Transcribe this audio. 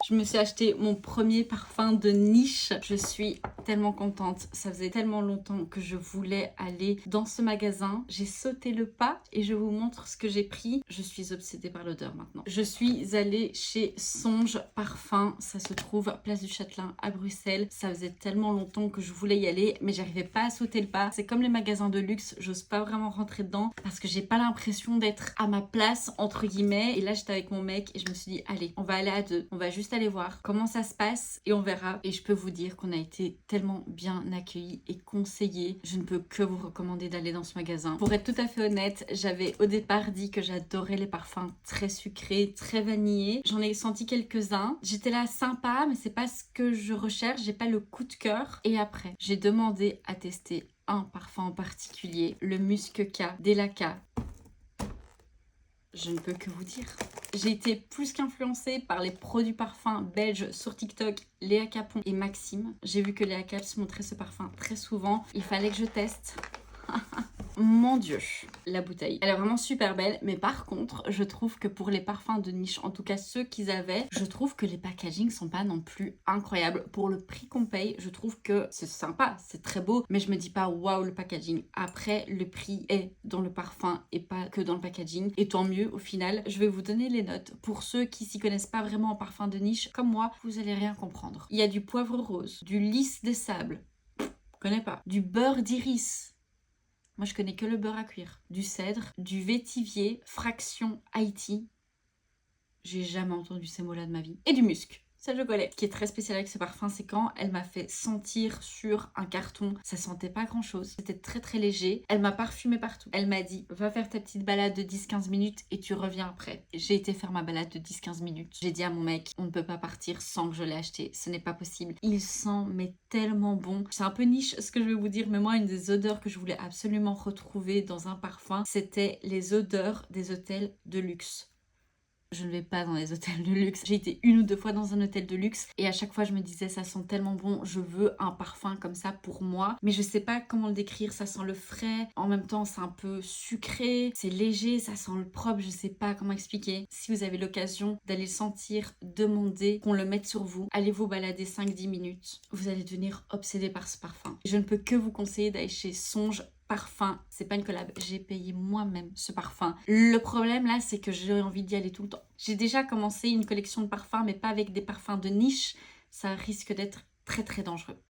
Je me suis acheté mon premier parfum de niche. Je suis tellement contente. Ça faisait tellement longtemps que je voulais aller dans ce magasin. J'ai sauté le pas et je vous montre ce que j'ai pris. Je suis obsédée par l'odeur maintenant. Je suis allée chez Songe Parfum. Ça se trouve place du Châtelain à Bruxelles. Ça faisait tellement longtemps que je voulais y aller, mais j'arrivais pas à sauter le pas. C'est comme les magasins de luxe. J'ose pas vraiment rentrer dedans parce que j'ai pas l'impression d'être à ma place entre guillemets. Et là, j'étais avec mon mec et je me suis dit, allez, on va aller à deux. On va juste aller voir comment ça se passe et on verra. Et je peux vous dire qu'on a été tellement bien accueillis et conseillés. Je ne peux que vous recommander d'aller dans ce magasin. Pour être tout à fait honnête, j'avais au départ dit que j'adorais les parfums très sucrés, très vanillés. J'en ai senti quelques-uns. J'étais là sympa, mais c'est pas ce que je recherche. J'ai pas le coup de cœur. Et après, j'ai demandé à tester un parfum en particulier, le Musc K d'Elaka. Je ne peux que vous dire. J'ai été plus qu'influencée par les produits parfums belges sur TikTok, Léa Capon et Maxime. J'ai vu que Léa Cap se montrait ce parfum très souvent. Il fallait que je teste. Mon dieu, la bouteille. Elle est vraiment super belle, mais par contre, je trouve que pour les parfums de niche, en tout cas ceux qu'ils avaient, je trouve que les packagings sont pas non plus incroyables. Pour le prix qu'on paye, je trouve que c'est sympa, c'est très beau, mais je me dis pas waouh le packaging. Après, le prix est dans le parfum et pas que dans le packaging. Et tant mieux, au final, je vais vous donner les notes. Pour ceux qui s'y connaissent pas vraiment en parfum de niche, comme moi, vous allez rien comprendre. Il y a du poivre rose, du lys des sables, je connais pas, du beurre d'iris. Moi, je connais que le beurre à cuire. Du cèdre, du vétivier, fraction Haïti. J'ai jamais entendu ces mots-là de ma vie. Et du musc. Ça, je connais. Ce qui est très spécial avec ce parfum, c'est quand elle m'a fait sentir sur un carton. Ça sentait pas grand-chose. C'était très très léger. Elle m'a parfumé partout. Elle m'a dit, va faire ta petite balade de 10-15 minutes et tu reviens après. J'ai été faire ma balade de 10-15 minutes. J'ai dit à mon mec, on ne peut pas partir sans que je l'ai acheté. Ce n'est pas possible. Il sent mais tellement bon. C'est un peu niche ce que je vais vous dire, mais moi, une des odeurs que je voulais absolument retrouver dans un parfum, c'était les odeurs des hôtels de luxe. Je ne vais pas dans les hôtels de luxe. J'ai été 1 ou 2 fois dans un hôtel de luxe et à chaque fois je me disais ça sent tellement bon, je veux un parfum comme ça pour moi. Mais je sais pas comment le décrire, ça sent le frais, en même temps c'est un peu sucré, c'est léger, ça sent le propre, je sais pas comment expliquer. Si vous avez l'occasion d'aller le sentir, demandez qu'on le mette sur vous. Allez vous balader 5-10 minutes. Vous allez devenir obsédé par ce parfum. Je ne peux que vous conseiller d'aller chez Songe Parfum, c'est pas une collab, j'ai payé moi-même ce parfum. Le problème là, c'est que j'ai envie d'y aller tout le temps. J'ai déjà commencé une collection de parfums, mais pas avec des parfums de niche. Ça risque d'être très très dangereux.